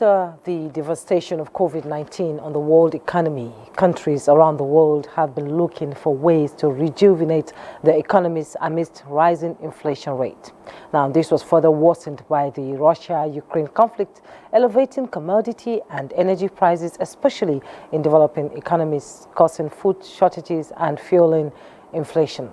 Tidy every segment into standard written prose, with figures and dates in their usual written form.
After the devastation of COVID-19 on the world economy, countries around the world have been looking for ways to rejuvenate their economies amidst rising inflation rate. Now, this was further worsened by the Russia-Ukraine conflict, elevating commodity and energy prices, especially in developing economies, causing food shortages and fueling inflation.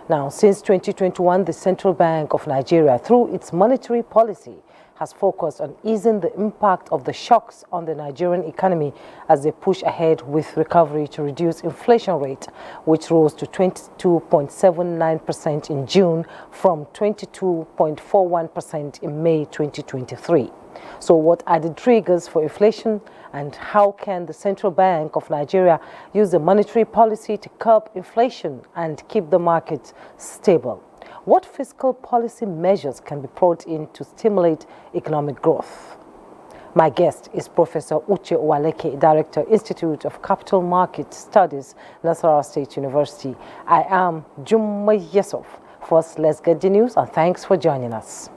Now, since 2021, the Central Bank of Nigeria, through its monetary policy, has focused on easing the impact of the shocks on the Nigerian economy as they push ahead with recovery to reduce inflation rate, which rose to 22.79% in June from 22.41% in May 2023. So what are the triggers for inflation, and how can the Central Bank of Nigeria use the monetary policy to curb inflation and keep the market stable? What fiscal policy measures can be brought in to stimulate economic growth? My guest is Professor Uche Owaleke, Director, Institute of Capital Market Studies, Nasarawa State University. I am Jummai Yusuf. First, let's get the news, and thanks for joining us.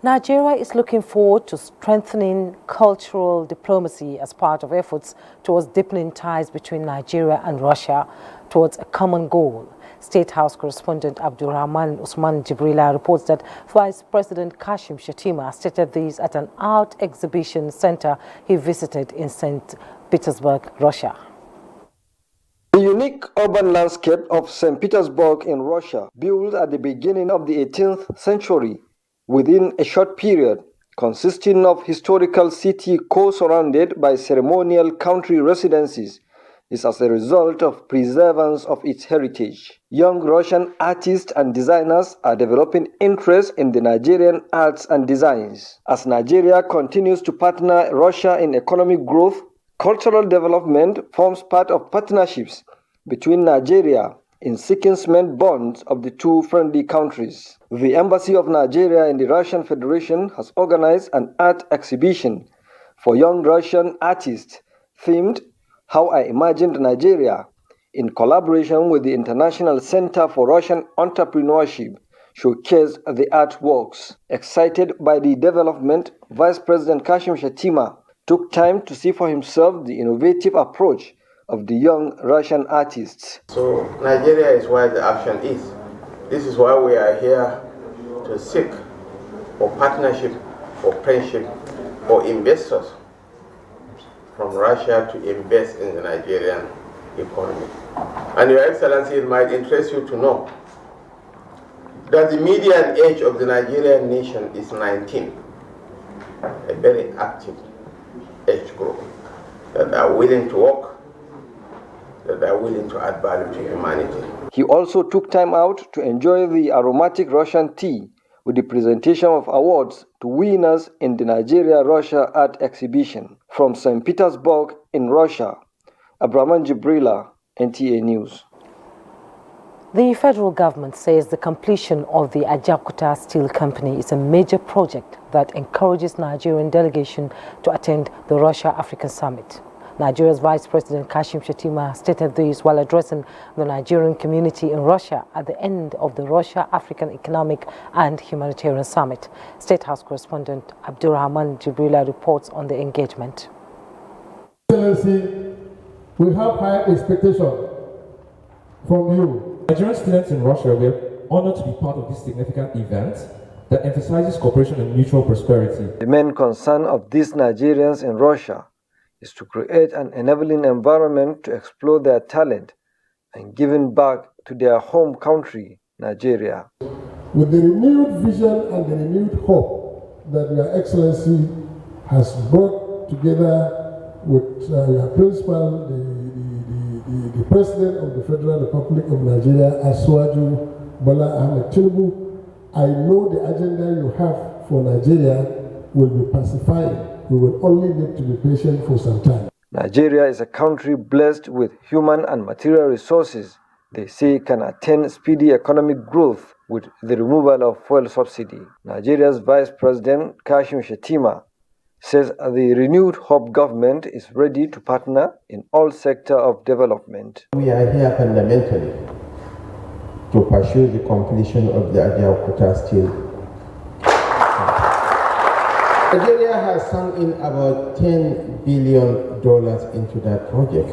Nigeria is looking forward to strengthening cultural diplomacy as part of efforts towards deepening ties between Nigeria and Russia towards a common goal. State House correspondent Abdulrahman Usman Jibrila reports that Vice President Kashim Shettima stated this at an art exhibition center he visited in St. Petersburg, Russia. The unique urban landscape of St. Petersburg in Russia, built at the beginning of the 18th century, within a short period, consisting of historical city co-surrounded by ceremonial country residences, is as a result of preservance of its heritage. Young Russian artists and designers are developing interest in the Nigerian arts and designs. As Nigeria continues to partner Russia in economic growth, cultural development forms part of partnerships between Nigeria in seeking cement bonds of the two friendly countries. The Embassy of Nigeria in the Russian Federation has organized an art exhibition for young Russian artists themed How I Imagined Nigeria, in collaboration with the International Center for Russian Entrepreneurship, showcased the artworks. Excited by the development, Vice President Kashim Shettima took time to see for himself the innovative approach of the young Russian artists. So Nigeria is where the action is. This is why we are here to seek for partnership, for friendship, for investors from Russia to invest in the Nigerian economy. And Your Excellency, it might interest you to know that the median age of the Nigerian nation is 19, a very active age group that are willing to work, that are willing to add value to humanity. He also took time out to enjoy the aromatic Russian tea with the presentation of awards to winners in the Nigeria-Russia art exhibition. From St. Petersburg in Russia, Abdulrahman Jibrila, NTA News. The federal government says the completion of the Ajaokuta Steel Company is a major project that encourages Nigerian delegation to attend the Russia-African Summit. Nigeria's Vice President Kashim Shettima stated this while addressing the Nigerian community in Russia at the end of the Russia-African Economic and Humanitarian Summit. State House correspondent Abdulrahman Jibrila reports on the engagement. Excellency, we have high expectations from you. Nigerian students in Russia were honored to be part of this significant event that emphasizes cooperation and mutual prosperity. The main concern of these Nigerians in Russia is to create an enabling environment to explore their talent and giving back to their home country, Nigeria. With the renewed vision and the renewed hope that Your Excellency has brought together with your principal, the President of the Federal Republic of Nigeria, Asiwaju Bola Ahmed Tinubu, I know the agenda you have for Nigeria will be pacifying. We will only need to be patient for some time. Nigeria is a country blessed with human and material resources they say can attain speedy economic growth with the removal of fuel subsidy. Nigeria's Vice President Kashim Shettima says the renewed Hope government is ready to partner in all sectors of development. We are here fundamentally to pursue the completion of the Ajaokuta steel. Nigeria has sunk in about $10 billion into that project.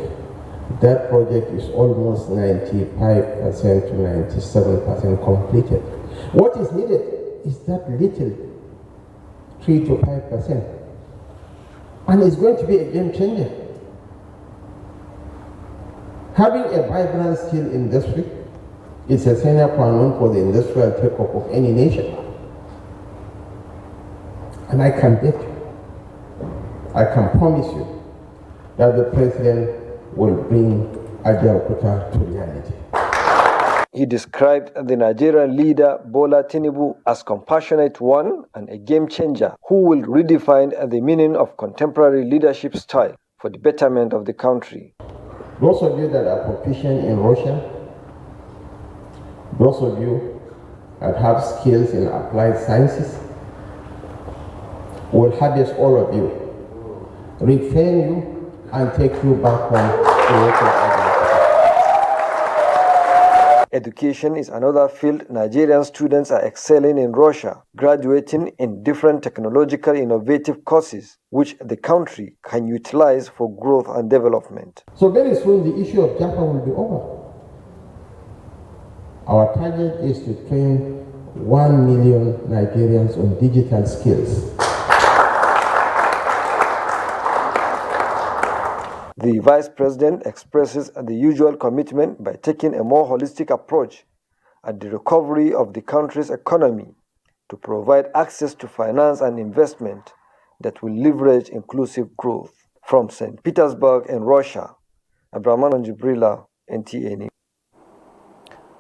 That project is almost 95% to 97% completed. What is needed is that little 3 to 5%. And it's going to be a game changer. Having a vibrant steel industry is a sine qua non for the industrial take-up of any nation. And I can bet you, I can promise you, that the president will bring Ajaokuta to reality. He described the Nigerian leader Bola Tinubu as compassionate one and a game changer who will redefine the meaning of contemporary leadership style for the betterment of the country. Those of you that are proficient in Russian, those of you that have skills in applied sciences, will harvest all of you, retrain you, and take you back home to local. Education is another field Nigerian students are excelling in Russia, graduating in different technological innovative courses, which the country can utilize for growth and development. So very soon the issue of Japa will be over. Our target is to train 1 million Nigerians on digital skills. The Vice President expresses the usual commitment by taking a more holistic approach at the recovery of the country's economy to provide access to finance and investment that will leverage inclusive growth. From St. Petersburg in Russia, Abraman Jibrila, NTA News.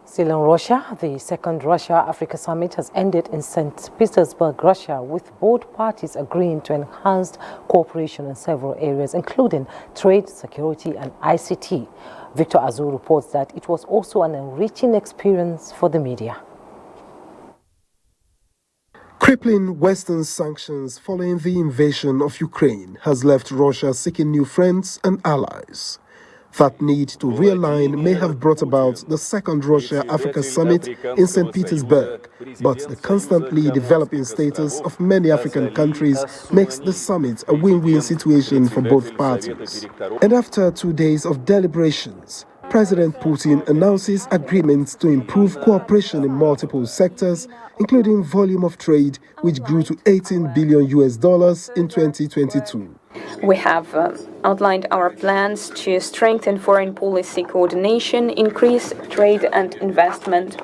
Still in Russia, the second Russia-Africa summit has ended in St. Petersburg, Russia, with both parties agreeing to enhanced cooperation in several areas, including trade, security, and ICT. Victor Azul reports that it was also an enriching experience for the media. Crippling Western sanctions following the invasion of Ukraine has left Russia seeking new friends and allies. That need to realign may have brought about the second Russia-Africa summit in St. Petersburg, but the constantly developing status of many African countries makes the summit a win-win situation for both parties. And after 2 days of deliberations, President Putin announces agreements to improve cooperation in multiple sectors, including volume of trade, which grew to $18 billion in 2022. We have outlined our plans to strengthen foreign policy coordination, increase trade and investment,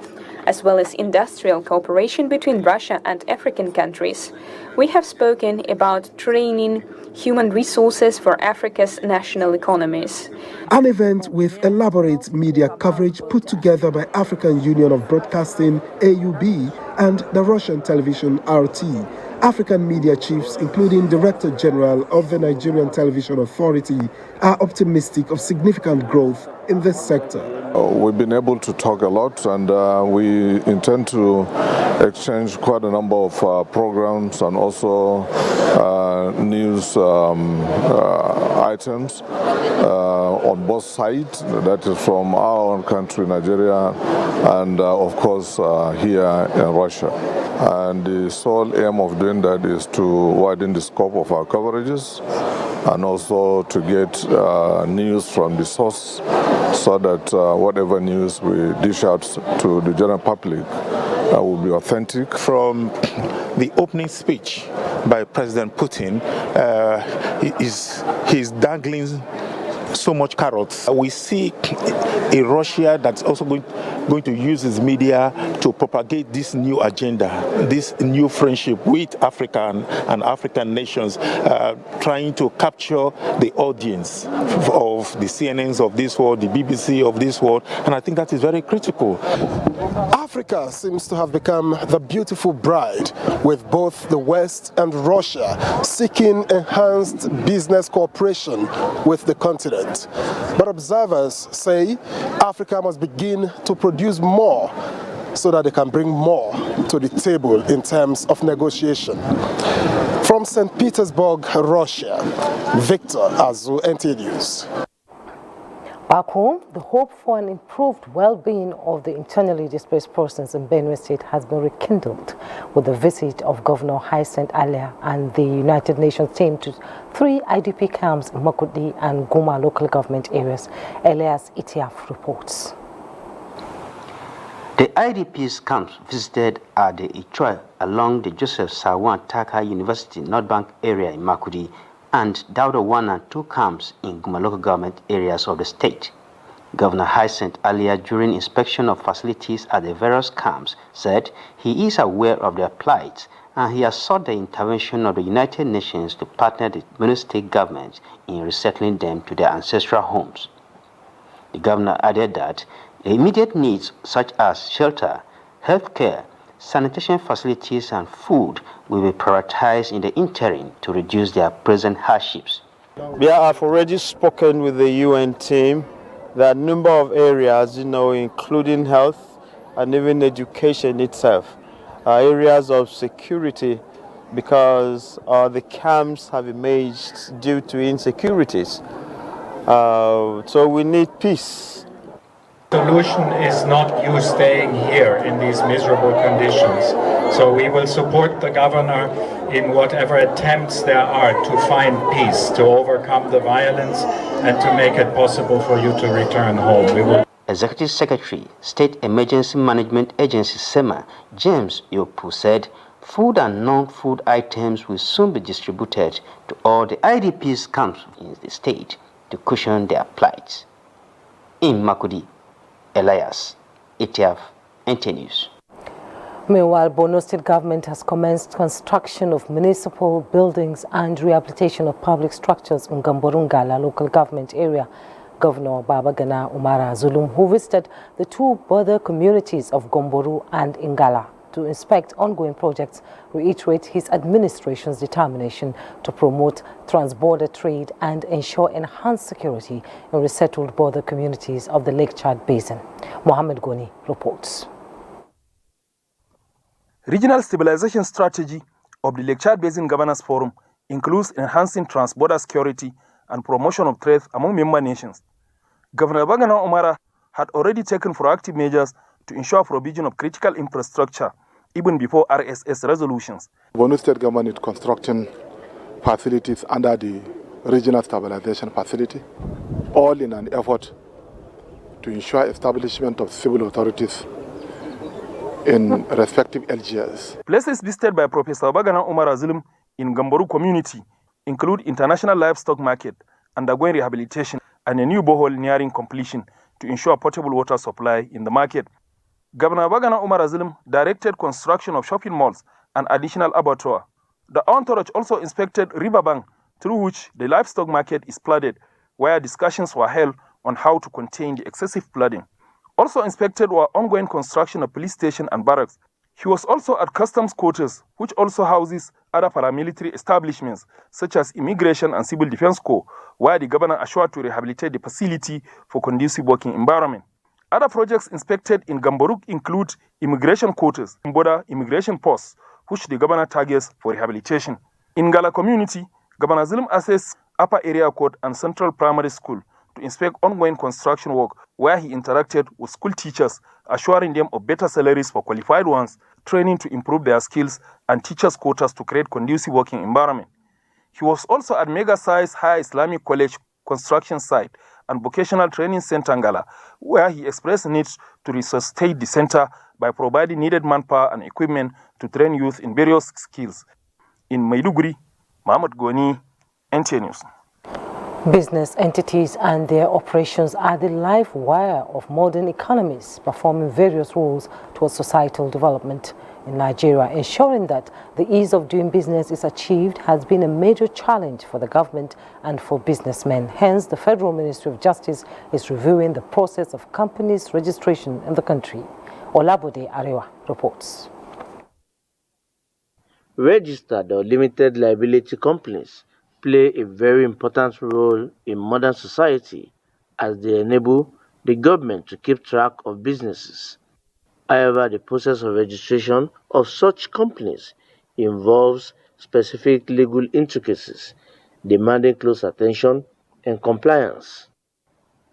as well as industrial cooperation between Russia and African countries. We have spoken about training human resources for Africa's national economies. An event with elaborate media coverage put together by African Union of Broadcasting, AUB, and the Russian television RT. African media chiefs, including Director General of the Nigerian Television Authority, are optimistic of significant growth in this sector. We've been able to talk a lot, and we intend to exchange quite a number of programs and also news items on both sides, that is from our own country, Nigeria, and of course here in Russia. And the sole aim of doing that is to widen the scope of our coverages and also to get news from the source so that whatever news we dish out to the general public will be authentic. From the opening speech by President Putin, he's dangling so much carrots. We see a Russia that's also going to use its media to propagate this new agenda, this new friendship with Africa and African nations, trying to capture the audience of the CNNs of this world, the BBC of this world, and I think that is very critical. Africa seems to have become the beautiful bride, with both the West and Russia seeking enhanced business cooperation with the continent. But observers say Africa must begin to produce more so that they can bring more to the table in terms of negotiation. From St. Petersburg, Russia, Victor Azu, NTA News. Back home, the hope for an improved well-being of the internally displaced persons in Benue State has been rekindled with the visit of Governor Hyacinth Alia and the United Nations team to 3 IDP camps in Makudi and Guma local government areas. Elias Itiaf reports. The IDPs camps visited are the Ichoi along the Joseph Sawan Taka University North Bank area in Makudi and Dauda 1 and 2 camps in Guma local government areas of the state. Governor Hyacinth Alia, during inspection of facilities at the various camps, said he is aware of their plight and he has sought the intervention of the United Nations to partner the Benue State government in resettling them to their ancestral homes. The governor added that the immediate needs such as shelter, health care, sanitation facilities and food will be prioritized in the interim to reduce their present hardships. Yeah, I've already spoken with the UN team. There are a number of areas, including health and even education itself, areas of security because the camps have emerged due to insecurities. So we need peace. The solution is not you staying here in these miserable conditions. So we will support the governor in whatever attempts there are to find peace, to overcome the violence, and to make it possible for you to return home. Executive Secretary, State Emergency Management Agency SEMA, James Yopu said food and non-food items will soon be distributed to all the IDPs camps in the state to cushion their plight. In Makudi, Elias Itiaf, NTA News. Meanwhile, Borno State government has commenced construction of municipal buildings and rehabilitation of public structures in Gamborungala local government area. Governor Babagana Umara Zulum, who visited the 2 border communities of Gomboru and Ingala to inspect ongoing projects, reiterate his administration's determination to promote trans-border trade and ensure enhanced security in resettled border communities of the Lake Chad Basin. Mohammed Goni reports. Regional stabilization strategy of the Lake Chad Basin Governors Forum includes enhancing trans-border security and promotion of trade among member nations. Governor Babagana Umara had already taken proactive measures to ensure provision of critical infrastructure even before RSS resolutions. Borno State government is constructing facilities under the Regional Stabilization Facility, all in an effort to ensure establishment of civil authorities in respective LGS. Places visited by Professor Babagana Umar Azulum in Gamboru community include International Livestock Market, undergoing rehabilitation, and a new borehole nearing completion to ensure potable water supply in the market. Governor Babagana Umar Azulum directed construction of shopping malls and additional abattoir. The entourage also inspected riverbank through which the livestock market is flooded, where discussions were held on how to contain the excessive flooding. Also inspected were ongoing construction of police station and barracks. He was also at customs quarters, which also houses other paramilitary establishments, such as Immigration and Civil Defense Corps, where the governor assured to rehabilitate the facility for conducive working environment. Other projects inspected in Gamboruk include immigration quarters and border immigration posts, which the governor targets for rehabilitation. In Gala community, Governor Zulum assessed Upper Area Court and Central Primary School to inspect ongoing construction work, where he interacted with school teachers, assuring them of better salaries for qualified ones, training to improve their skills, and teachers' quotas to create conducive working environment. He was also at mega-sized Higher Islamic College construction site and Vocational Training Center Ngala, where he expressed needs to resuscitate the center by providing needed manpower and equipment to train youth in various skills. In Maiduguri, Mohammed Goni, NTA News. Business entities and their operations are the life wire of modern economies, performing various roles towards societal development in Nigeria. Ensuring that the ease of doing business is achieved has been a major challenge for the government and for businessmen. Hence, the Federal Ministry of Justice is reviewing the process of companies' registration in the country. Olabode Arewa reports. Registered or limited liability companies play a very important role in modern society as they enable the government to keep track of businesses. However, the process of registration of such companies involves specific legal intricacies demanding close attention and compliance.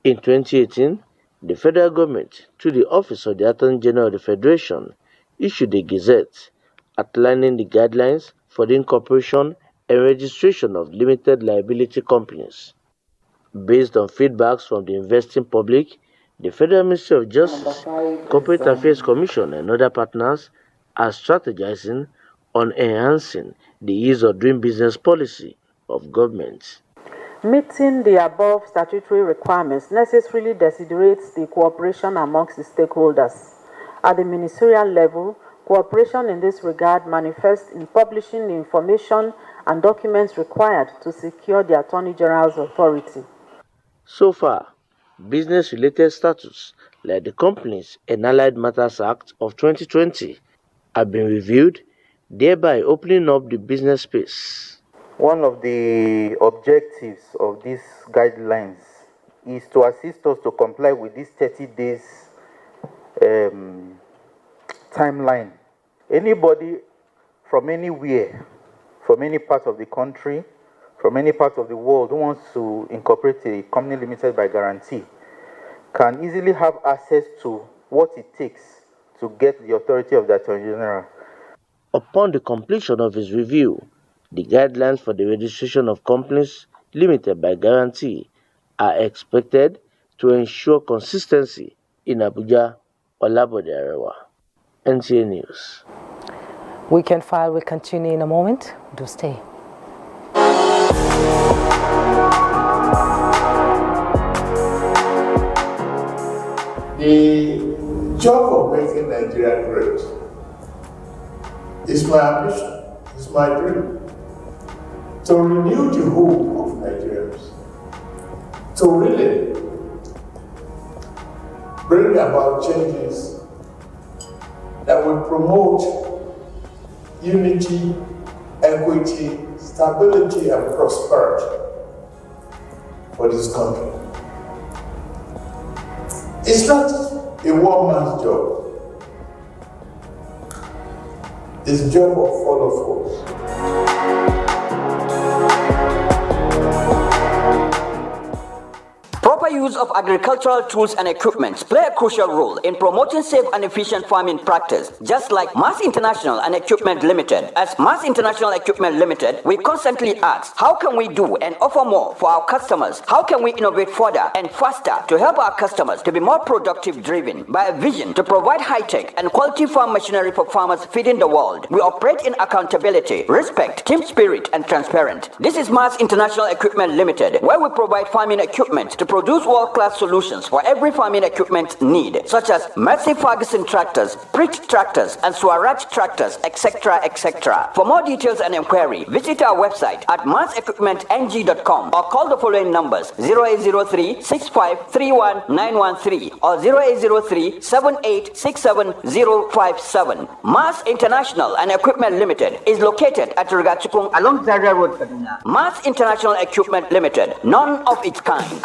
In 2018, the federal government, through the Office of the Attorney General of the Federation, issued a gazette outlining the guidelines for the incorporation and registration of limited liability companies. Based on feedbacks from the investing public, the Federal Ministry of Justice, Corporate Affairs Commission and other partners are strategizing on enhancing the ease of doing business policy of governments. Meeting the above statutory requirements necessarily desiderates the cooperation amongst the stakeholders. At the ministerial level, cooperation in this regard manifests in publishing the information and documents required to secure the Attorney General's authority. So far, business-related statutes like the Companies and Allied Matters Act of 2020 have been reviewed, thereby opening up the business space. One of the objectives of these guidelines is to assist us to comply with this 30 days timeline. Anybody from anywhere, from any part of the country, from any part of the world who wants to incorporate a company limited by guarantee can easily have access to what it takes to get the authority of the Attorney General. Upon the completion of his review, the guidelines for the registration of companies limited by guarantee are expected to ensure consistency in Abuja, Olabode Arewa. NTA News. Weekend File will continue in a moment. Do stay. The job of making Nigeria great is my ambition, is my dream. To renew the hope of Nigerians, to really bring about changes that will promote unity, equity, stability, and prosperity for this country. It's not a one-man's job. It's a job of all of us. Proper use of agricultural tools and equipment play a crucial role in promoting safe and efficient farming practice, just like Mass International and Equipment Limited. As Mass International Equipment Limited, we constantly ask, how can we do and offer more for our customers? How can we innovate further and faster to help our customers to be more productive, driven by a vision to provide high-tech and quality farm machinery for farmers feeding the world? We operate in accountability, respect, team spirit, and transparent. This is Mass International Equipment Limited, where we provide farming equipment to produce world-class solutions for every farming equipment need, such as Mercy Ferguson tractors, Prick tractors, and Swaraj tractors, etc., etc. For more details and inquiry, visit our website at massequipmentng.com or call the following numbers: 0803 6531 913 or 0803 7867 057. Mass International and Equipment Limited is located at Rugachukung along Zaria Road, Kaduna. Mass International Equipment Limited, none of its kind.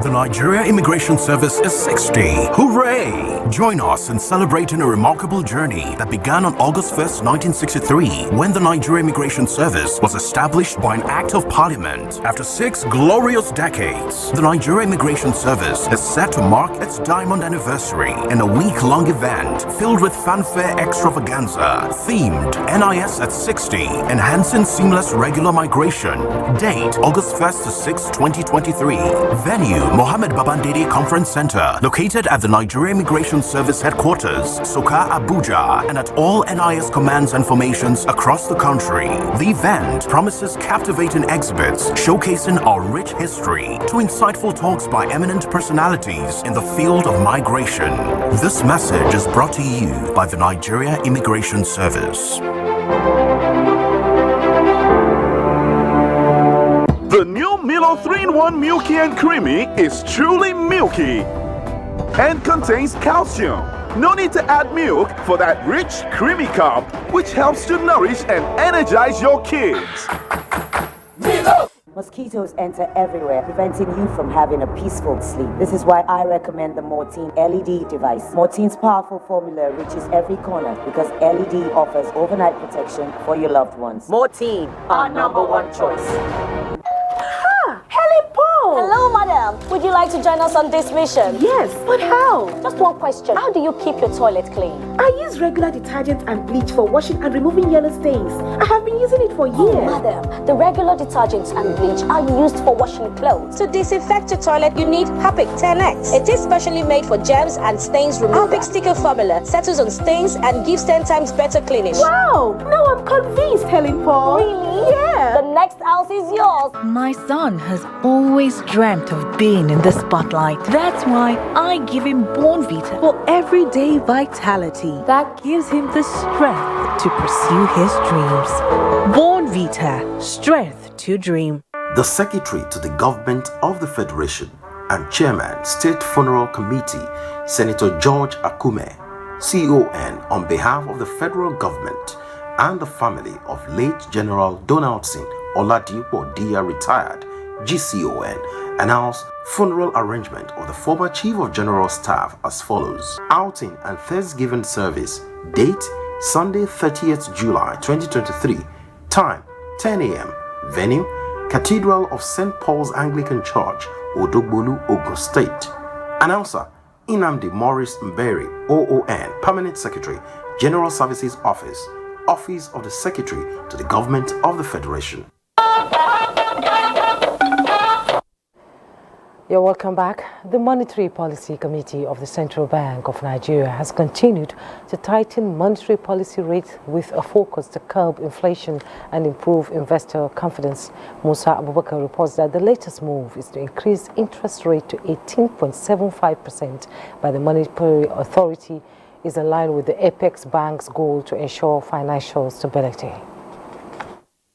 The Nigeria Immigration Service is 60. Hooray! Join us in celebrating a remarkable journey that began on August 1st, 1963, when the Nigeria Immigration Service was established by an Act of Parliament. After 6 glorious decades, the Nigeria Immigration Service is set to mark its diamond anniversary in a week-long event filled with fanfare extravaganza, themed NIS at 60, enhancing seamless regular migration. Date, August 1st to 6th, 2023. Venue, Mohammed Babandede Conference Center, located at the Nigeria Immigration Service Headquarters, Soka, Abuja, and at all NIS commands and formations across the country. The event promises captivating exhibits showcasing our rich history to insightful talks by eminent personalities in the field of migration. This message is brought to you by the Nigeria Immigration Service. The new Milo 3-in-1 Milky and Creamy is truly milky and contains calcium. No need to add milk for that rich, creamy cup, which helps to nourish and energize your kids. Milo! Mosquitoes enter everywhere, preventing you from having a peaceful sleep. This is why I recommend the Mortine LED device. Mortine's powerful formula reaches every corner because LED offers overnight protection for your loved ones. Mortine, our #1 choice. Hello, madam. Would Would you like to join us on this mission? Yes, but how? Just one question. How do you keep your toilet clean? I use regular detergent and bleach for washing and removing yellow stains. I have been using it for years. Oh, madam, the regular detergents and bleach are used for washing clothes. To disinfect your toilet, you need Harpic 10X. It is specially made for germs and stains removal. Harpic sticker formula settles on stains and gives 10 times better cleaning. Wow! Now I'm convinced, Helen Paul. Really? Yeah. The next house is yours. My son has always dreamt of being in the spotlight. That's why I give him Born Vita for everyday vitality that gives him the strength to pursue his dreams. Born Vita, strength to dream. The Secretary to the Government of the Federation and Chairman, State Funeral Committee, Senator George Akume, CON, on behalf of the federal government and the family of late General Donaldson Oladipo Dia retired, GCON, announced funeral arrangement of the former Chief of General Staff as follows. Outing and Thanksgiving service. Date, Sunday 30th July 2023. Time, 10 a.m. Venue, Cathedral of St. Paul's Anglican Church, Odogbolu, Ogun State. Announcer, Inamdi Morris Mberi, OON, Permanent Secretary, General Services Office, Office of the Secretary to the Government of the Federation. You're welcome back. The Monetary Policy Committee of the Central Bank of Nigeria has continued to tighten monetary policy rates with a focus to curb inflation and improve investor confidence. Musa Abubakar reports that the latest move is to increase interest rate to 18.75% by the Monetary Authority, is in line with the Apex Bank's goal to ensure financial stability.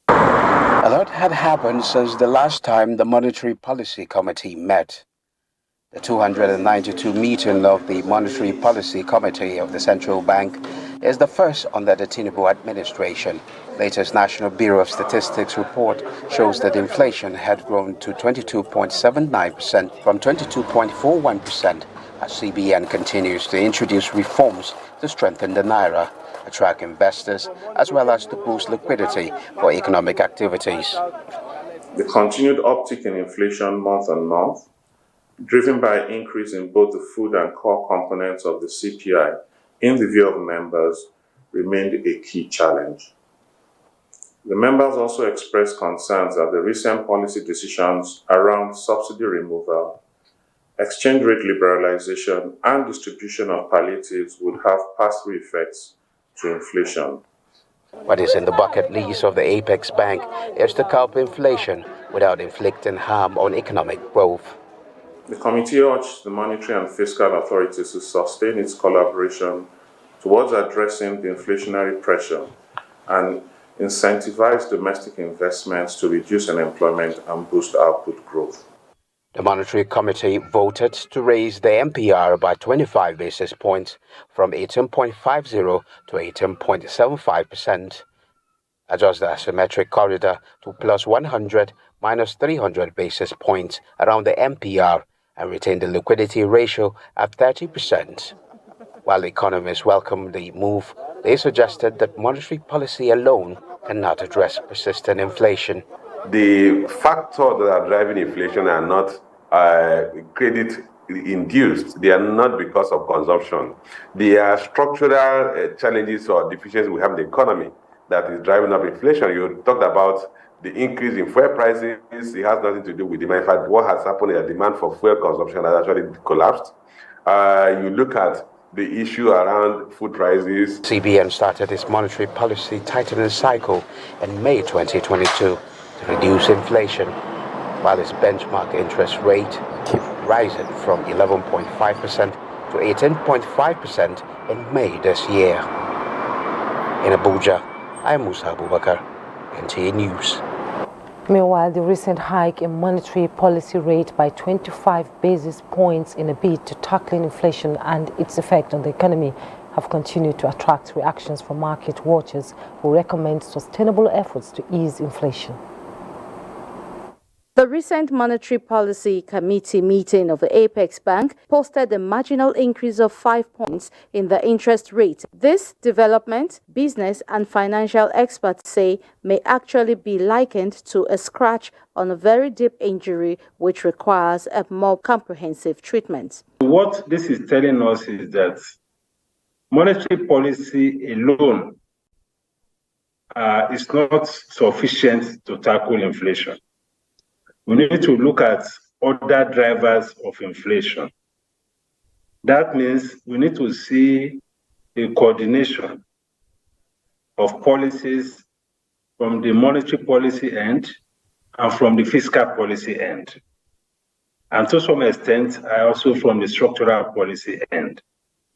A lot had happened since the last time the Monetary Policy Committee met. The 292 meeting of the Monetary Policy Committee of the Central Bank is the first under the Tinubu administration. Latest National Bureau of Statistics report shows that inflation had grown to 22.79% from 22.41% as CBN continues to introduce reforms to strengthen the Naira, attract investors, as well as to boost liquidity for economic activities. The continued uptick in inflation month on month, driven by an increase in both the food and core components of the CPI, in the view of members, remained a key challenge. The members also expressed concerns that the recent policy decisions around subsidy removal, exchange rate liberalization, and distribution of palliatives would have pass-through effects to inflation. What is in the bucket list of the Apex Bank is to curb inflation without inflicting harm on economic growth. The committee urged the monetary and fiscal authorities to sustain its collaboration towards addressing the inflationary pressure and incentivize domestic investments to reduce unemployment and boost output growth. The Monetary Committee voted to raise the MPR by 25 basis points from 18.50 to 18.75%, adjust the asymmetric corridor to plus 100 minus 300 basis points around the MPR, and retain the liquidity ratio at 30%. While economists welcomed the move, they suggested that monetary policy alone cannot address persistent inflation. The factors that are driving inflation are not credit induced. They are not because of consumption. They are structural challenges or deficiencies we have in the economy that is driving up inflation. You talked about the increase in fuel prices. It has nothing to do with demand. In fact, what has happened is the demand for fuel consumption has actually collapsed. You look at the issue around food prices. CBN started its monetary policy tightening cycle in May 2022 to reduce inflation, while its benchmark interest rate kept rising from 11.5% to 18.5% in May this year. In Abuja, I am Musa Abubakar, NTA News. Meanwhile, the recent hike in monetary policy rate by 25 basis points in a bid to tackle inflation and its effect on the economy have continued to attract reactions from market watchers who recommend sustainable efforts to ease inflation. The recent Monetary Policy Committee meeting of the Apex Bank posted a marginal increase of 5 points in the interest rate. This development, business and financial experts say, may actually be likened to a scratch on a very deep injury which requires a more comprehensive treatment. What this is telling us is that monetary policy alone is not sufficient to tackle inflation. We need to look at other drivers of inflation. That means we need to see a coordination of policies from the monetary policy end and from the fiscal policy end. And to some extent, also from the structural policy end,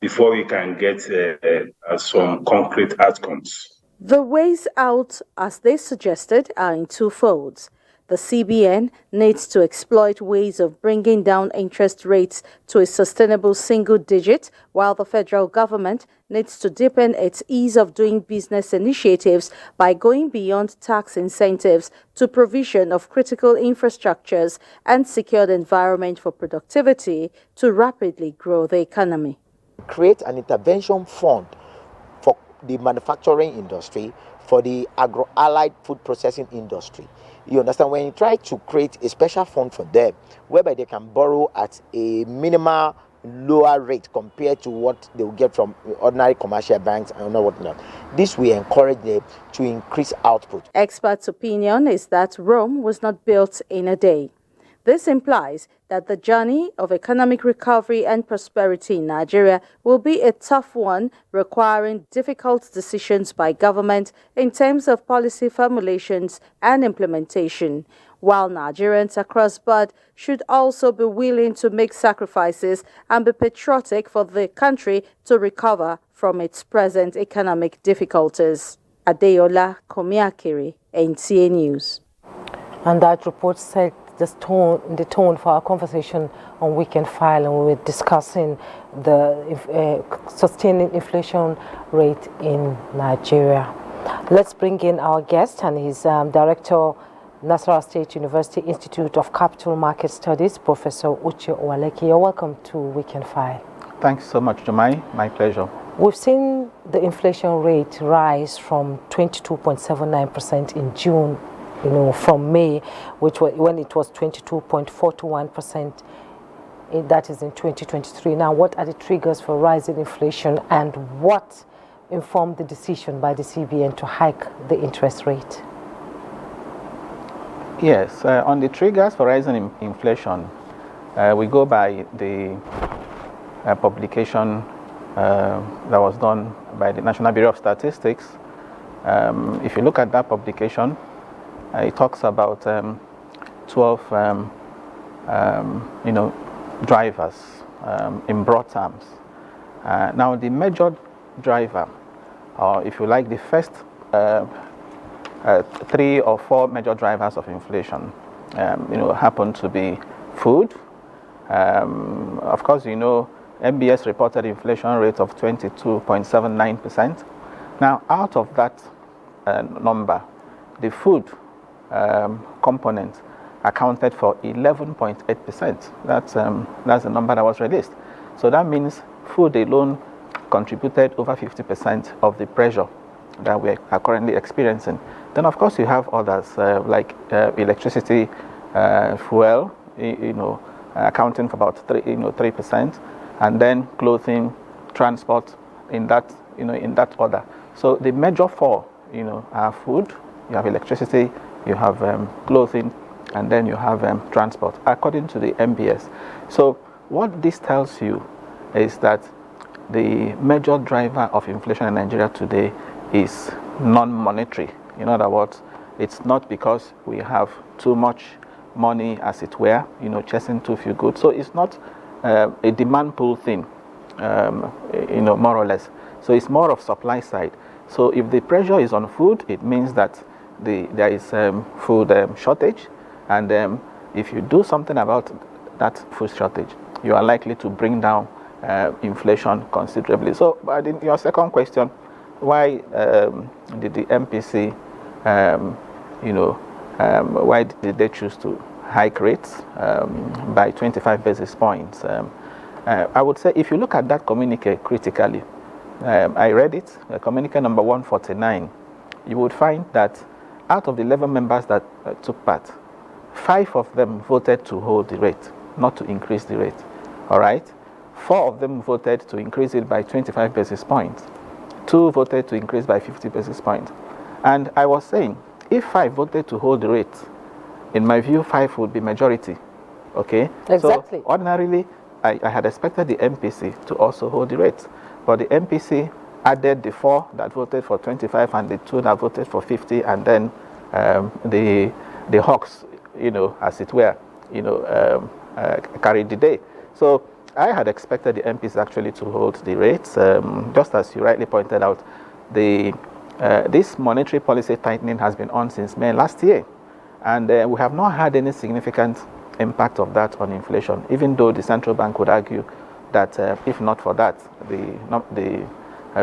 before we can get some concrete outcomes. The ways out, as they suggested, are in two folds. The CBN needs to exploit ways of bringing down interest rates to a sustainable single digit, while the federal government needs to deepen its ease of doing business initiatives by going beyond tax incentives to provision of critical infrastructures and secured environment for productivity to rapidly grow the economy. Create an intervention fund for the manufacturing industry, for the agro-allied food processing industry. You understand, when you try to create a special fund for them, whereby they can borrow at a minimal lower rate compared to what they will get from ordinary commercial banks and whatnot, this will encourage them to increase output. Experts' opinion is that Rome was not built in a day. This implies that the journey of economic recovery and prosperity in Nigeria will be a tough one, requiring difficult decisions by government in terms of policy formulations and implementation, while Nigerians across board should also be willing to make sacrifices and be patriotic for the country to recover from its present economic difficulties. Adeola Komiakiri, NTA News. And that report set the tone for our conversation on Weekend File, and we were discussing the sustaining inflation rate in Nigeria. Let's bring in our guest, and he's Director, Nasarawa State University Institute of Capital Market Studies, Professor Uche Owaleki. You're welcome to Weekend File. Thanks so much, Jummai. My pleasure. We've seen the inflation rate rise from 22.79% in June, from May, which was when it was 22.421%. That is in 2023. Now, what are the triggers for rising inflation, and what informed the decision by the CBN to hike the interest rate? Yes, on the triggers for rising inflation, we go by the publication that was done by the National Bureau of Statistics. If you look at that publication, it talks about 12, drivers in broad terms. Now, the major driver, or if you like, the first 3 or 4 major drivers of inflation, happen to be food. Of course, MBS reported inflation rate of 22.79%. Now, out of that number, the food component accounted for 11.8%. That's the number that was released. So that means food alone contributed over 50% of the pressure that we are currently experiencing. Then, of course, you have others like electricity, fuel, accounting for about 3%, and then clothing, transport, in that order. So the major 4, are food. You have electricity, you have clothing, and then you have transport, according to the MBS. So what this tells you is that the major driver of inflation in Nigeria today is non-monetary. In other words, it's not because we have too much money, as it were, chasing too few goods. So it's not a demand pull thing, more or less. So it's more of supply side. So if the pressure is on food, it means that there is food shortage, and if you do something about that food shortage, you are likely to bring down inflation considerably. So, but in your second question, why did the MPC, why did they choose to hike rates by 25 basis points. I would say if you look at that communique critically, I read it, communique number 149, you would find that out of the 11 members that took part, 5 of them voted to hold the rate, not to increase the rate. All right? 4 of them voted to increase it by 25 basis points. 2 voted to increase by 50 basis points. And I was saying, if 5 voted to hold the rate, in my view, 5 would be majority. Okay? Exactly. So ordinarily, I had expected the MPC to also hold the rate. But the MPC added the 4 that voted for 25 and the 2 that voted for 50, and then the Hawks, as it were, carried the day. So I had expected the MPs actually to hold the rates. Just as you rightly pointed out, this monetary policy tightening has been on since May last year. And we have not had any significant impact of that on inflation, even though the central bank would argue that if not for that, the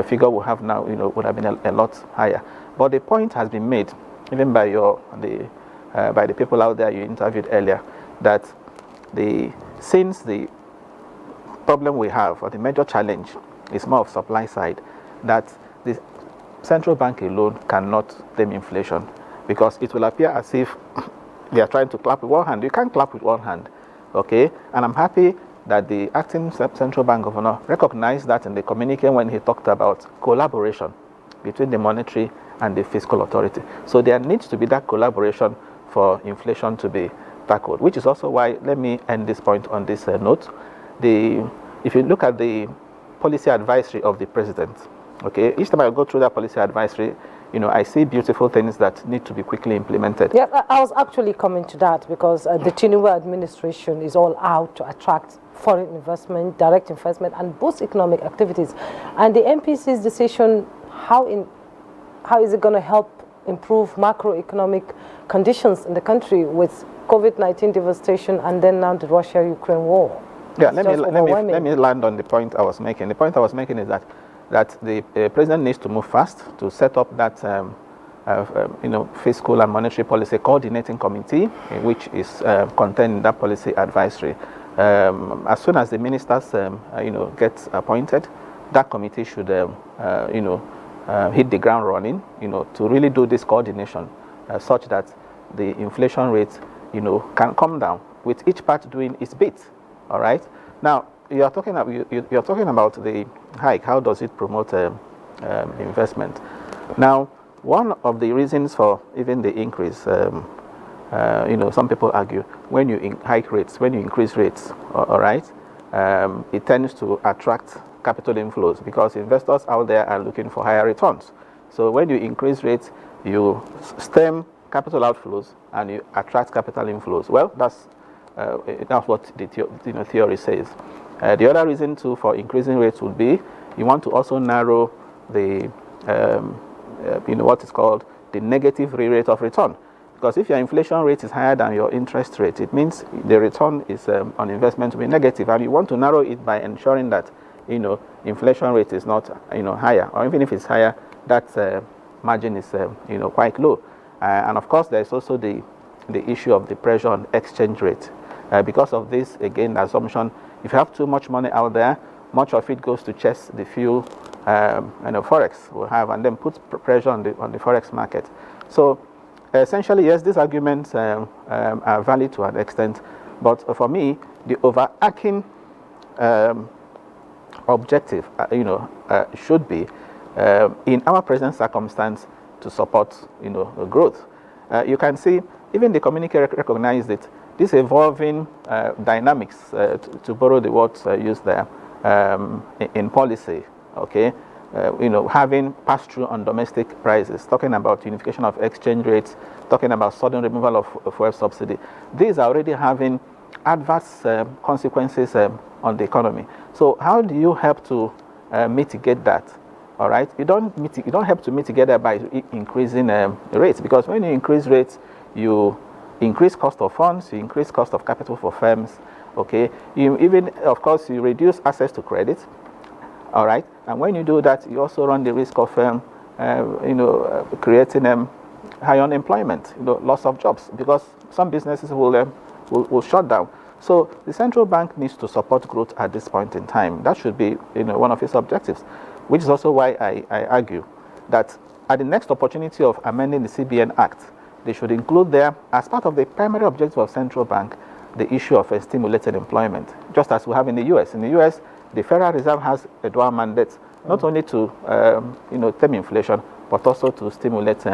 figure we have now would have been a lot higher. But the point has been made, even by the people out there you interviewed earlier, that since the problem we have, or the major challenge, is more of supply side, that the central bank alone cannot tame inflation, because it will appear as if they are trying to clap with one hand. You can't clap with one hand, okay? And I'm happy that the acting central bank governor recognized that in the communique when he talked about collaboration between the monetary and the fiscal authority. So there needs to be that collaboration for inflation to be tackled, which is also why, let me end this point on this note. If you look at the policy advisory of the president, okay, each time I go through that policy advisory, I see beautiful things that need to be quickly implemented. Yeah, I was actually coming to that, because the Tinubu administration is all out to attract foreign investment, direct investment, and boost economic activities. And the MPC's decision, how is it going to help improve macroeconomic conditions in the country with COVID-19 devastation and then now the Russia-Ukraine war? Yeah, let me land on the point I was making. The point I was making is that the president needs to move fast to set up that fiscal and monetary policy coordinating committee, which is contained in that policy advisory. As soon as the ministers get appointed, that committee should hit the ground running, to really do this coordination such that the inflation rate can come down, with each part doing its bit. All right. Now you're talking about the hike. How does it promote investment? Now, one of the reasons for even the increase, some people argue when you hike rates, when you increase rates, all right, it tends to attract capital inflows, because investors out there are looking for higher returns. So when you increase rates, you stem capital outflows and you attract capital inflows. Well, that's what the theory says. The other reason too for increasing rates would be you want to also narrow the what is called the negative rate of return, because if your inflation rate is higher than your interest rate, it means the return is on investment to be negative, and you want to narrow it by ensuring that inflation rate is not higher, or even if it's higher, that margin is quite low. And of course, there's also the issue of the pressure on exchange rate. Because of this, again, the assumption, if you have too much money out there, much of it goes to chase the few forex will have, and then puts pressure on the forex market. So essentially, yes, these arguments are valid to an extent, but for me, the overarching objective, should be in our present circumstance to support, growth. You can see even the communique recognized it. This evolving dynamics, to borrow the words used there, in policy, okay, having pass-through on domestic prices, talking about unification of exchange rates, talking about sudden removal of fuel subsidy. These are already having adverse consequences on the economy. So how do you help to mitigate that? All right, you don't help to mitigate that by increasing rates, because when you increase rates, you increase cost of funds, you increase cost of capital for firms, okay? You even, of course, you reduce access to credit, all right? And when you do that, you also run the risk of, creating high unemployment, loss of jobs, because some businesses will will shut down. So the central bank needs to support growth at this point in time. That should be one of its objectives, which is also why I argue that at the next opportunity of amending the CBN Act, they should include there, as part of the primary objective of central bank, the issue of stimulated employment, just as we have in the U.S. In the U.S., the Federal Reserve has a dual mandate, not only to tame inflation, but also to stimulate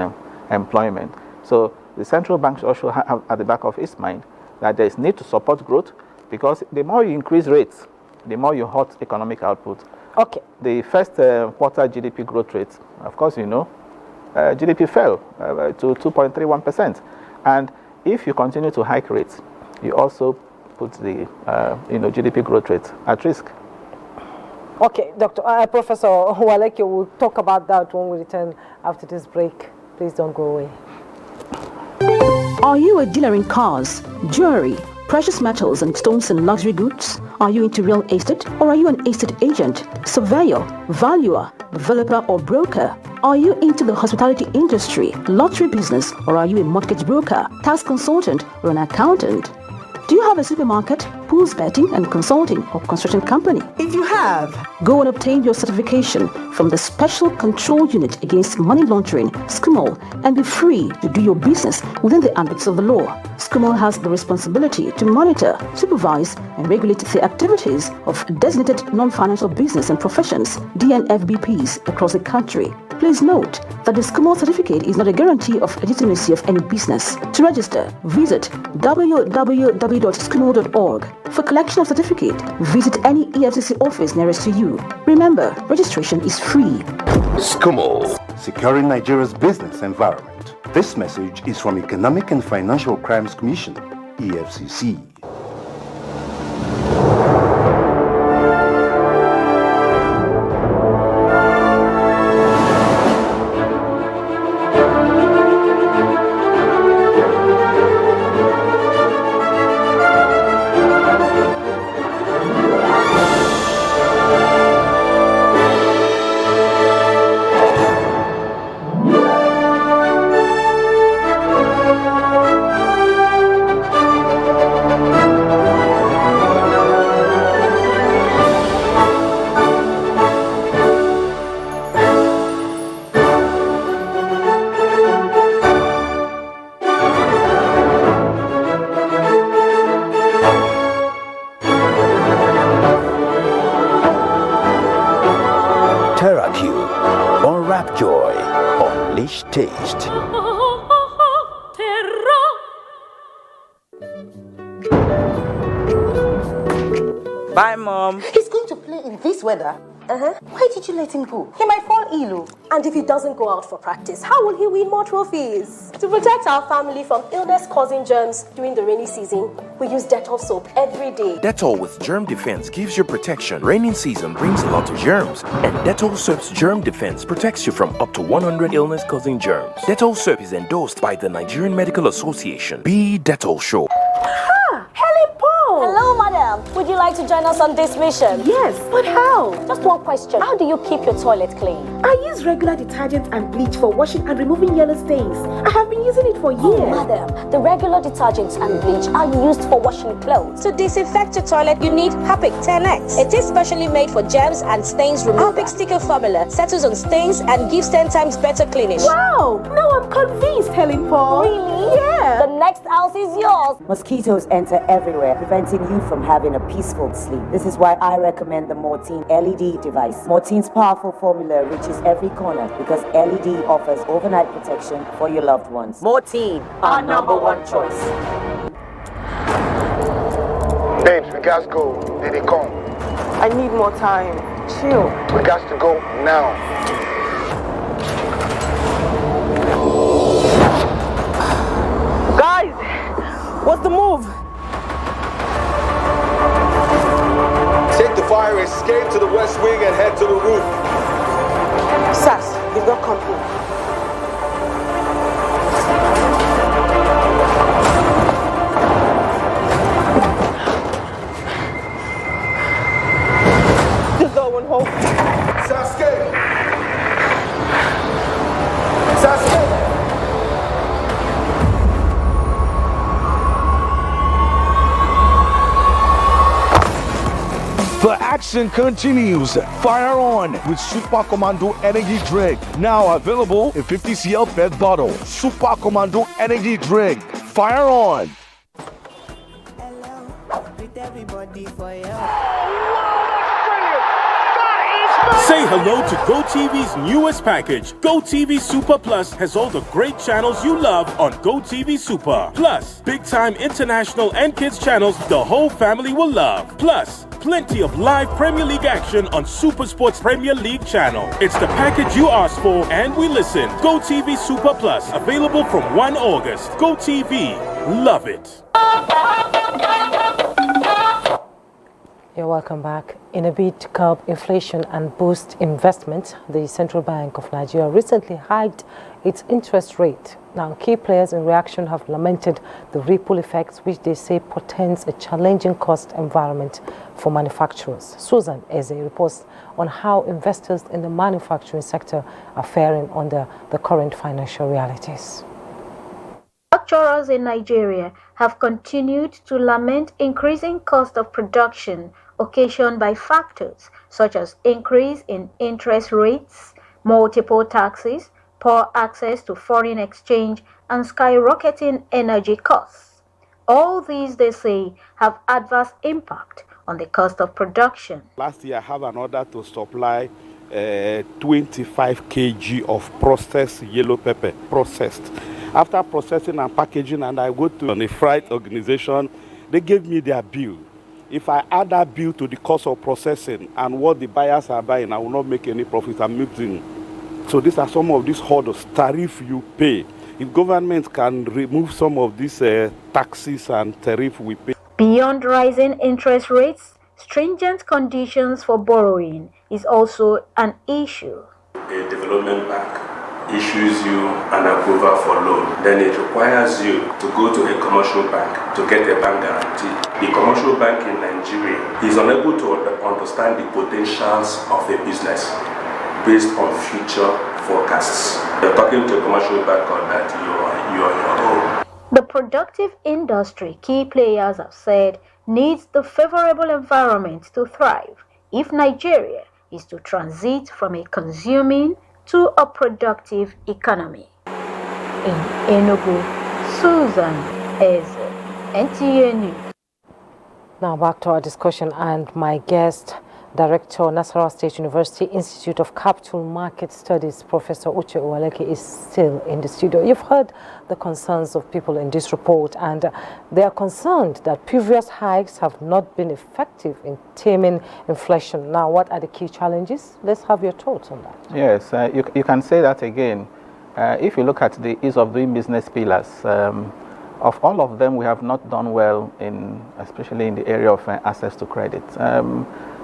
employment. So the central bank should also have at the back of its mind that there is need to support growth, because the more you increase rates, the more you hurt economic output. Okay. The first quarter GDP growth rate, of course, GDP fell to 2.31%. And if you continue to hike rates, you also put the GDP growth rate at risk. Okay, Professor Waleke, we'll talk about that when we return after this break. Please don't go away. Are you a dealer in cars, jewelry, precious metals and stones and luxury goods? Are you into real estate, or are you an estate agent, surveyor, valuer, developer or broker? Are you into the hospitality industry, lottery business, or are you a mortgage broker, tax consultant or an accountant? Do you have a supermarket, pools betting and consulting or construction company? If you have, go and obtain your certification from the Special Control Unit Against Money Laundering, SCUMOL, and be free to do your business within the ambits of the law. SCUMOL has the responsibility to monitor, supervise, and regulate the activities of designated non-financial business and professions, DNFBPs, across the country. Please note that the SCUMOL certificate is not a guarantee of legitimacy of any business. To register, visit www.scumol.org. For collection of certificate, visit any EFCC office nearest to you. Remember, registration is free. SCUMOL, securing Nigeria's business environment. This message is from Economic and Financial Crimes Commission, EFCC. Taste. Bye, Mom. He's going to play in this weather? Why did you let him go? He might fall ill. And if he doesn't go out for practice, how will he win more trophies? To protect our family from illness-causing germs during the rainy season, we use Dettol soap every day. Dettol with germ defense gives you protection. Rainy season brings a lot of germs, and Dettol soap's germ defense protects you from up to 100 illness-causing germs. Dettol soap is endorsed by the Nigerian Medical Association. Be Dettol Show. Hello, madam. Would you like to join us on this mission? Yes, but how? Just one question. How do you keep your toilet clean? I use regular detergent and bleach for washing and removing yellow stains. I have been using it for years. Oh, madam, the regular detergents and bleach are used for washing clothes. To disinfect your toilet, you need Harpic 10X. It is specially made for germs and stains removal. Harpic sticker formula settles on stains and gives 10 times better cleaning. Wow! Now I'm convinced, Helen Paul. Really? Yeah. The next house is yours. Mosquitoes enter everywhere, preventing you from having a peaceful sleep. This is why I recommend the Mortine LED device. Mortine's powerful formula reaches every corner because LED offers overnight protection for your loved ones. Mortine, our number one choice. Babes, we gotta go. Did they come? I need more time. Chill. We got to go now. Guys, what's the move? Take the fire escape to the west wing and head to the roof. Sass, you've got company. This door won't hold. Sasuke! action continues. Fire on with Super Commando Energy Drink. Now available in 50cl PET bottle. Super Commando Energy Drink. Fire on. Say hello to GoTV's newest package. GoTV Super Plus has all the great channels you love on GoTV Super. Plus, big-time international and kids channels the whole family will love. Plus, plenty of live Premier League action on Super Sports Premier League channel. It's the package you asked for and we listened. GoTV Super Plus, available from 1 August. GoTV, love it. You're welcome back. In a bid to curb inflation and boost investment, the Central Bank of Nigeria recently hiked its interest rate. Now, key players in reaction have lamented the ripple effects, which they say portends a challenging cost environment for manufacturers. Susan Eze reports on how investors in the manufacturing sector are faring under the current financial realities. Manufacturers in Nigeria have continued to lament increasing cost of production occasioned by factors such as increase in interest rates, multiple taxes, poor access to foreign exchange, and skyrocketing energy costs. All these, they say, have adverse impact on the cost of production. Last year, I have an order to supply 25 kg of processed yellow pepper, processed. After processing and packaging, and I go to a freight organization, they gave me their bill. If I add that bill to the cost of processing and what the buyers are buying, I will not make any profit. I'm losing. So these are some of these hurdles, tariff you pay. If government can remove some of these taxes and tariff we pay. Beyond rising interest rates, stringent conditions for borrowing is also an issue. A development bank issues you an approval for loan, then it requires you to go to a commercial bank to get a bank guarantee. The commercial bank in Nigeria is unable to understand the potentials of a business based on future forecasts. You're talking to a commercial bank on that, you're on your own. The productive industry, key players have said, needs the favorable environment to thrive if Nigeria is to transit from a consuming to a productive economy. In Enugu, Susan Eze, NTA News. Now back to our discussion, and my guest, Director, Nasarawa State University Institute of Capital Market Studies, Professor Uche Uwaleke, is still in the studio. You've heard the concerns of people in this report, and they are concerned that previous hikes have not been effective in taming inflation. Now, what are the key challenges? Let's have your thoughts on that. Yes, you can say that again. If you look at the ease of doing business pillars, of all of them, we have not done well, especially in the area of access to credit.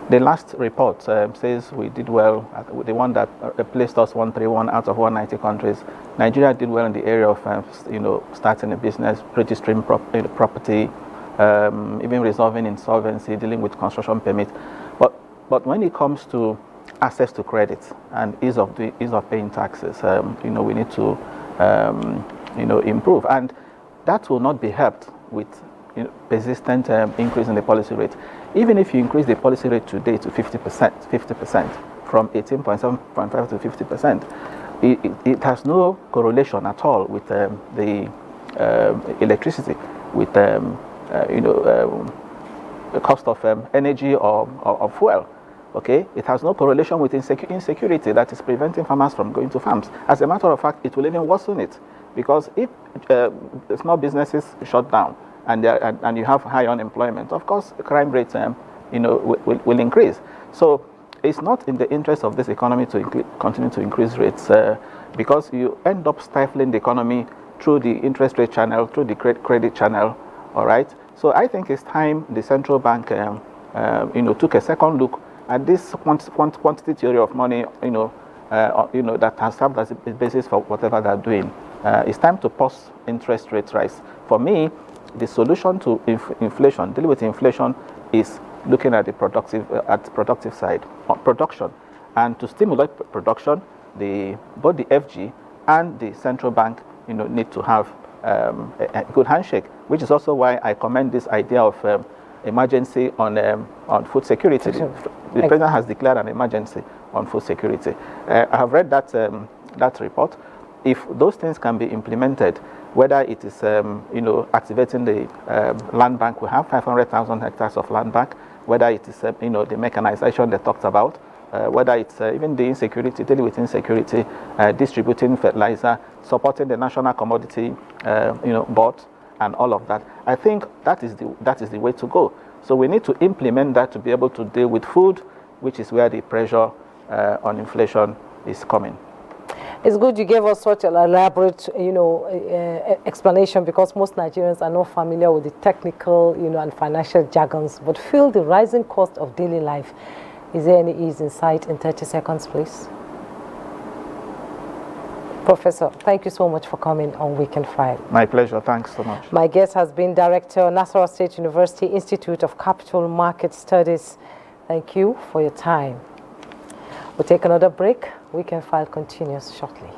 The last report says we did well, the one that placed us 131 out of 190 countries. Nigeria did well in the area of starting a business, registering property, even resolving insolvency, dealing with construction permit. But when it comes to access to credit and ease of paying taxes, we need to improve, and that will not be helped with persistent increase in the policy rate. Even if you increase the policy rate today to 50% from 18.75 to 50%, it has no correlation at all with the electricity, with the cost of energy or fuel. Okay, it has no correlation with insecurity that is preventing farmers from going to farms. As a matter of fact, it will even worsen it, because if small businesses shut down and you have high unemployment, of course, crime rates will increase. So it's not in the interest of this economy to continue to increase rates, because you end up stifling the economy through the interest rate channel, through the credit channel. All right. So I think it's time the central bank, took a second look at this quantity theory of money, that has served as a basis for whatever they're doing. It's time to pause interest rate rise. For me, the solution to inflation, dealing with inflation, is looking at the productive side, production, and to stimulate production, both the FG and the central bank, need to have a good handshake, which is also why I commend this idea of emergency on food security. The president has declared an emergency on food security. I have read that report. If those things can be implemented, whether it is activating the land bank, we have 500,000 hectares of land bank, whether it is the mechanization they talked about, whether it's even the insecurity, dealing with insecurity, distributing fertilizer, supporting the national commodity board, and all of that. I think that is the way to go. So we need to implement that to be able to deal with food, which is where the pressure on inflation is coming. It's good you gave us such an elaborate, explanation, because most Nigerians are not familiar with the technical, and financial jargons, but feel the rising cost of daily life. Is there any ease in sight in 30 seconds, please? Professor, thank you so much for coming on Weekend Friday. My pleasure. Thanks so much. My guest has been Director, Nasarawa State University Institute of Capital Market Studies. Thank you for your time. We'll take another break. Weekend File continues shortly.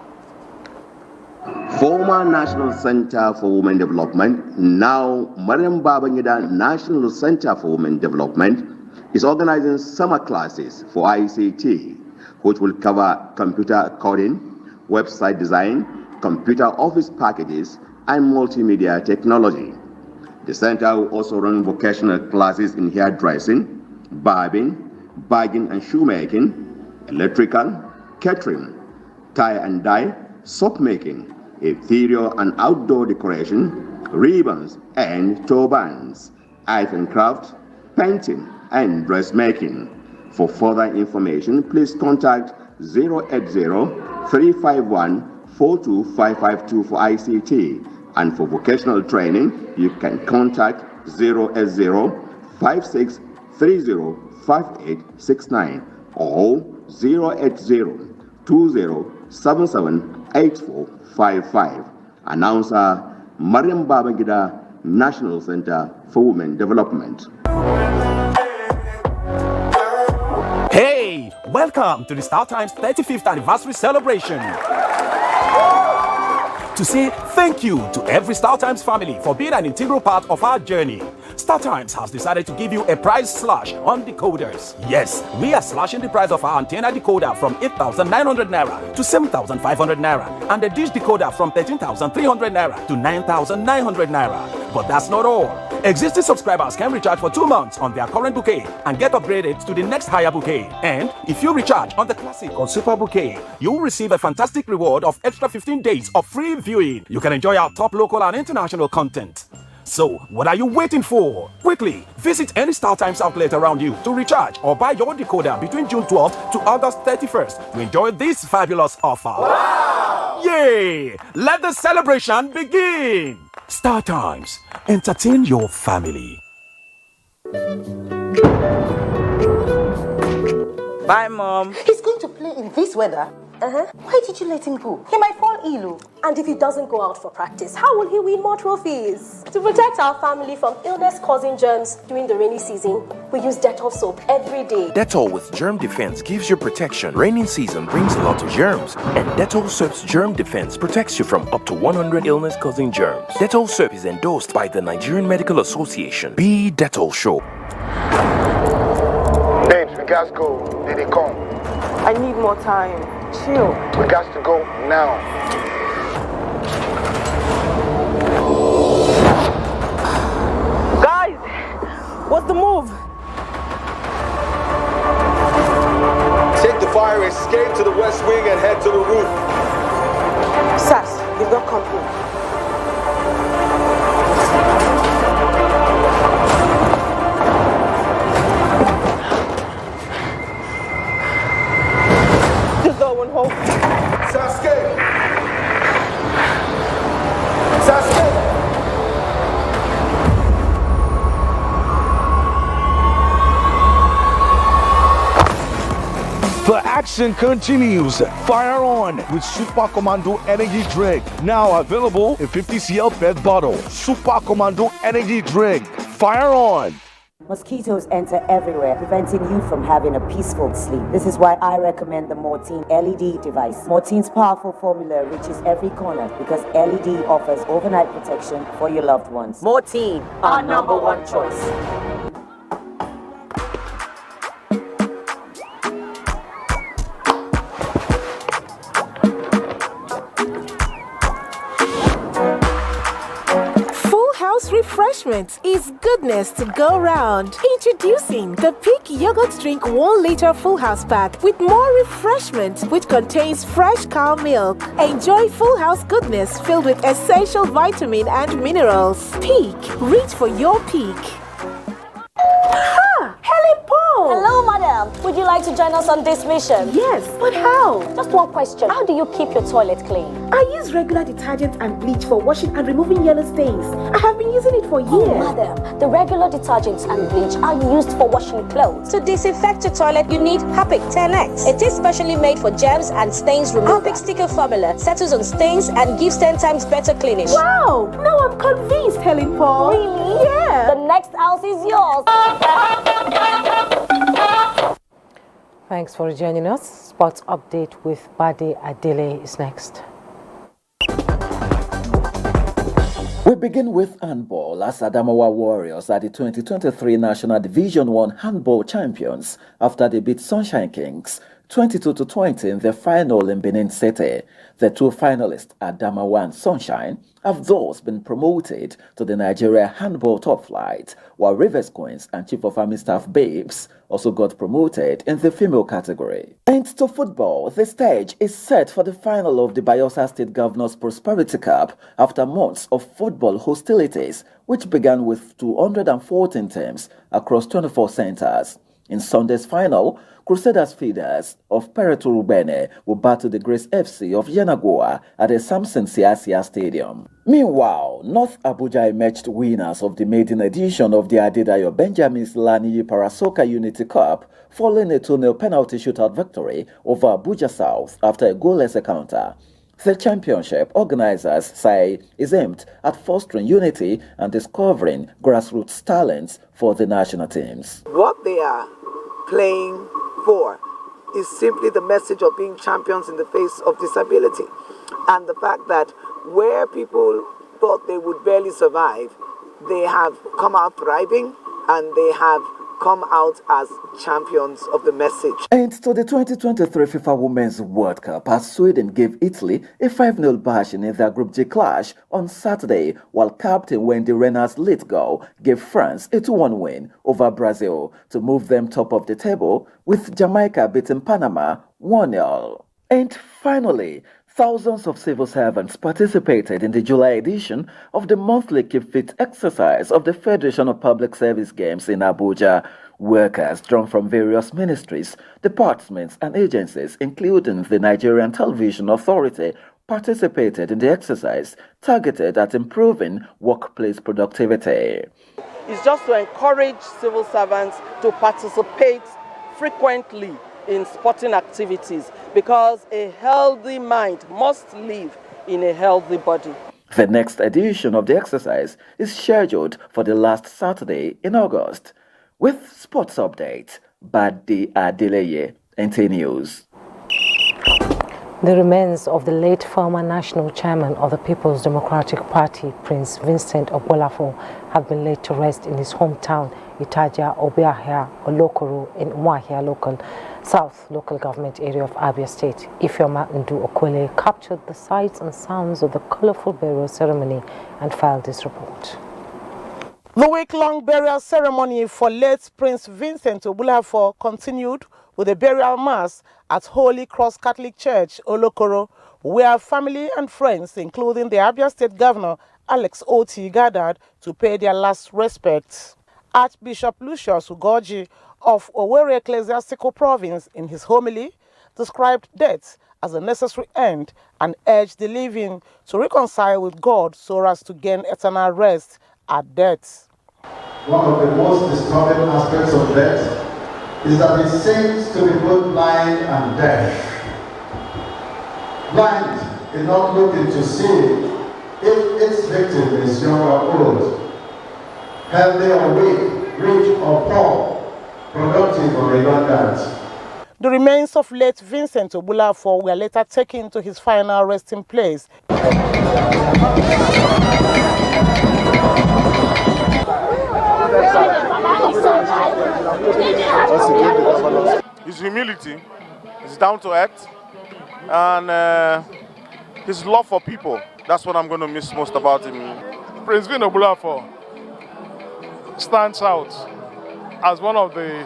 Former National Center for Women Development, now Mariam Babangida National Center for Women Development, is organizing summer classes for ICT, which will cover computer coding, website design, computer office packages, and multimedia technology. The center will also run vocational classes in hairdressing, barbing, bagging and shoemaking, electrical, catering, tie and dye, soap making, interior and outdoor decoration, ribbons and turbans, art and craft, painting and dressmaking. For further information, please contact 080-351-42552 for ICT, and for vocational training, you can contact 080-5630-5869 or 080-2077-8455. Announcer Mariam Babangida, National Center for Women Development. Hey, welcome to the Star Times 35th anniversary celebration. To say thank you to every Star Times family for being an integral part of our journey, Star Times has decided to give you a price slash on decoders. Yes, we are slashing the price of our antenna decoder from 8,900 naira to 7,500 naira, and the dish decoder from 13,300 naira to 9,900 naira. But that's not all. Existing subscribers can recharge for 2 months on their current bouquet and get upgraded to the next higher bouquet. And if you recharge on the classic or super bouquet, you'll receive a fantastic reward of extra 15 days of free viewing. You can enjoy our top local and international content. So, what are you waiting for? Quickly, visit any Star Times outlet around you to recharge or buy your decoder between June 12th to August 31st to enjoy this fabulous offer. Wow! Yay! Let the celebration begin! Star Times, entertain your family. Bye, Mom. He's going to play in this weather. Why did you let him go? He might fall ill. And if he doesn't go out for practice, how will he win more trophies? To protect our family from illness-causing germs during the rainy season, we use Dettol soap every day. Dettol with germ defense gives you protection. Raining season brings a lot of germs, and Dettol soap's germ defense protects you from up to 100 illness-causing germs. Dettol soap is endorsed by the Nigerian Medical Association. Be Dettol soap. Babes, we gotta go. Did they come? I need more time. Chill. We got to go now. Guys, what's the move? Take the fire escape to the west wing and head to the roof. Sass, you've got company. This door won't hold. Sasuke! Sasuke! The action continues. Fire on with Super Commando Energy Drink. Now available in 50cl PET bottle. Super Commando Energy Drink. Fire on. Mosquitoes enter everywhere, preventing you from having a peaceful sleep. This is why I recommend the Mortine LED device. Mortine's powerful formula reaches every corner because LED offers overnight protection for your loved ones. Mortine, our number one choice. refreshment is goodness to go round. Introducing the Peak Yogurt Drink 1 liter Full House Pack with more refreshment, which contains fresh cow milk. Enjoy Full House goodness filled with essential vitamin and minerals. Peak, reach for your peak. Helen Paul! Hello, madam. Would you like to join us on this mission? Yes, but how? Just one question. How do you keep your toilet clean? I use regular detergent and bleach for washing and removing yellow stains. I have been using it for years. Oh, madam, the regular detergents and bleach are used for washing clothes. To disinfect your toilet, you need Harpic 10X. It is specially made for germs and stains removal. Harpic sticker formula settles on stains and gives 10 times better cleaning. Wow! Now I'm convinced, Helen Paul. Really? Yeah. The next house is yours. Thanks for joining us. Sports update with Bade Adele is next. We begin with handball as Adamawa Warriors are the 2023 National Division 1 handball champions after they beat Sunshine Kings 22-20 in the final in Benin City. The two finalists, Adamawa and Sunshine, have thus been promoted to the Nigeria Handball Top Flight, while Rivers Queens and Chief of Army Staff Babes also got promoted in the female category. And to football, the stage is set for the final of the Bayelsa State Governors Prosperity Cup after months of football hostilities, which began with 214 teams across 24 centers. In Sunday's final, Crusaders Feeders of Pereto Rubene will battle the Grace FC of Yenagoa at the Samson Siasia Stadium. Meanwhile, North Abuja emerged winners of the maiden edition of the Adedayo Benjamin's Laniyi Parasoka Unity Cup following a 2-0 penalty shootout victory over Abuja South after a goalless encounter. The championship, organizers say, is aimed at fostering unity and discovering grassroots talents for the national teams. What they are playing for is simply the message of being champions in the face of disability, and the fact that where people thought they would barely survive, they have come out thriving and they have come out as champions of the message. And to the 2023 FIFA Women's World Cup, as Sweden gave Italy a 5-0 bashing in their Group G clash on Saturday, while captain Wendy Renner's late goal gave France a 2-1 win over Brazil to move them top of the table, with Jamaica beating Panama 1-0. And finally, thousands of civil servants participated in the July edition of the monthly Keep Fit exercise of the Federation of Public Service Games in Abuja. Workers drawn from various ministries, departments and agencies, including the Nigerian Television Authority, participated in the exercise targeted at improving workplace productivity. It's just to encourage civil servants to participate frequently in sporting activities, because a healthy mind must live in a healthy body. The next edition of the exercise is scheduled for the last Saturday in August. With sports updates, Bade Adeleye, NTA News. The remains of the late former national chairman of the People's Democratic Party, Prince Vincent Obolafo, have been laid to rest in his hometown, Itaja Obiahia Olokoro in Umuahia South local government area of Abia State. Ifeoma Ndu Okwele captured the sights and sounds of the colorful burial ceremony and filed this report. The week-long burial ceremony for late Prince Vincent Obolafo continued with a burial mass at Holy Cross Catholic Church, Olokoro, where family and friends, including the Abia State Governor Alex Oti, gathered to pay their last respects. Archbishop Lucius Ugoji of Owerri Ecclesiastical Province, in his homily, described death as a necessary end and urged the living to reconcile with God so as to gain eternal rest at death. One of the most disturbing aspects of death is that it seems to be both blind and deaf. Blind in not looking to see if its victim is young or old, healthy or weak, rich or poor, productive or redundant. The remains of late Vincent Obolafo were later taken to his final resting place. His humility, his down to earth, and his love for people. That's what I'm going to miss most about him. Prince Vin Obolafo stands out as one of the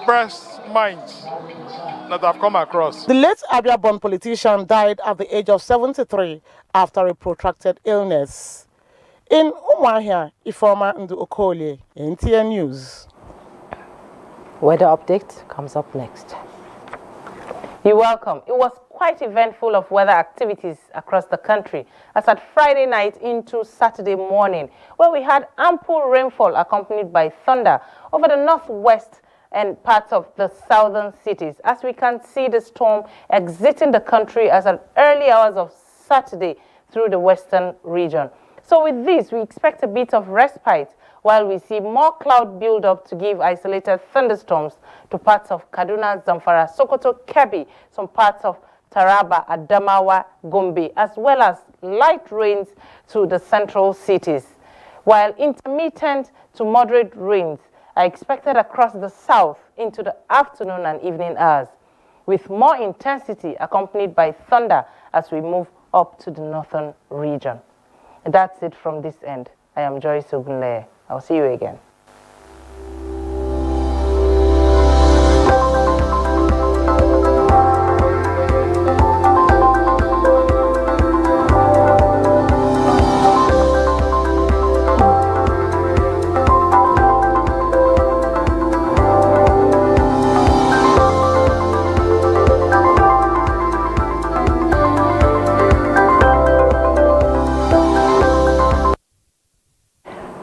best minds that I've come across. The late Abia-born politician died at the age of 73 after a protracted illness. In Umuahia, Ifeoma Ndu Okolie, NTA News. Weather update comes up next. You're welcome. It was quite eventful of weather activities across the country as at Friday night into Saturday morning, where we had ample rainfall accompanied by thunder over the northwest and parts of the southern cities. As we can see the storm exiting the country as at early hours of Saturday through the western region. So with this, we expect a bit of respite while we see more cloud build up to give isolated thunderstorms to parts of Kaduna, Zamfara, Sokoto, Kebbi, some parts of Taraba, Adamawa, Gombe, as well as light rains to the central cities, while intermittent to moderate rains are expected across the south into the afternoon and evening hours, with more intensity accompanied by thunder as we move up to the northern region. That's it from this end. I am Joyce Ogunleye. I'll see you again.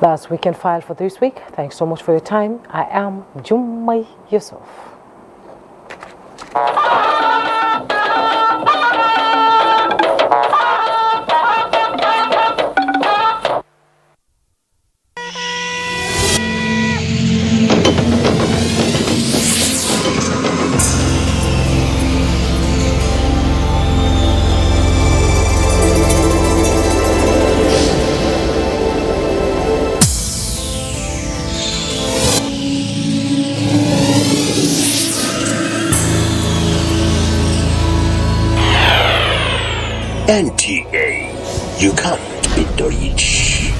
That's Weekend File for this week. Thanks so much for your time. I am Jummai Yusuf. NTA, you can't beat the rich.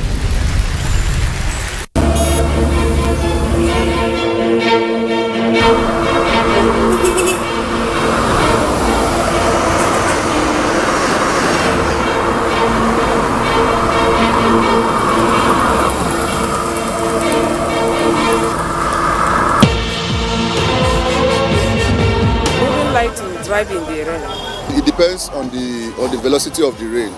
Who would like to drive in the rain? It depends on the velocity of the rain.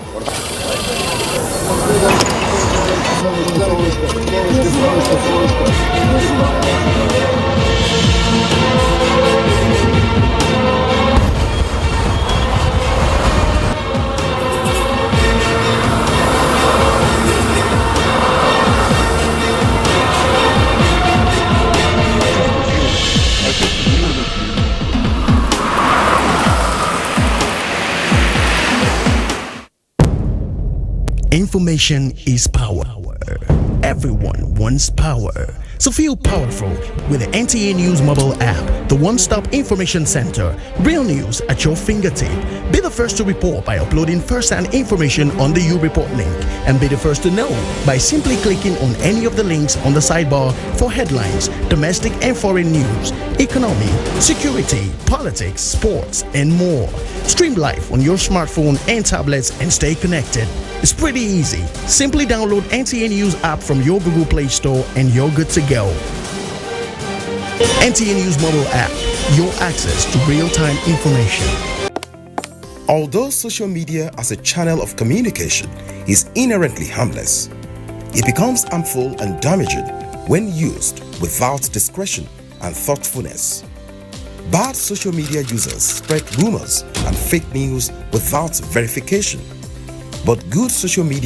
Information is power. Everyone wants power. So feel powerful with the NTA News mobile app, the one-stop information center. Real news at your fingertip. Be the first to report by uploading first-hand information on the U Report link, and be the first to know by simply clicking on any of the links on the sidebar for headlines, domestic and foreign news, economy, security, politics, sports, and more. Stream live on your smartphone and tablets and stay connected. It's pretty easy. Simply download NTA News app from your Google Play Store and you're good to go. NTA News mobile app, your access to real-time information. Although social media as a channel of communication is inherently harmless, it becomes harmful and damaging when used without discretion and thoughtfulness. Bad social media users spread rumors and fake news without verification. But good social media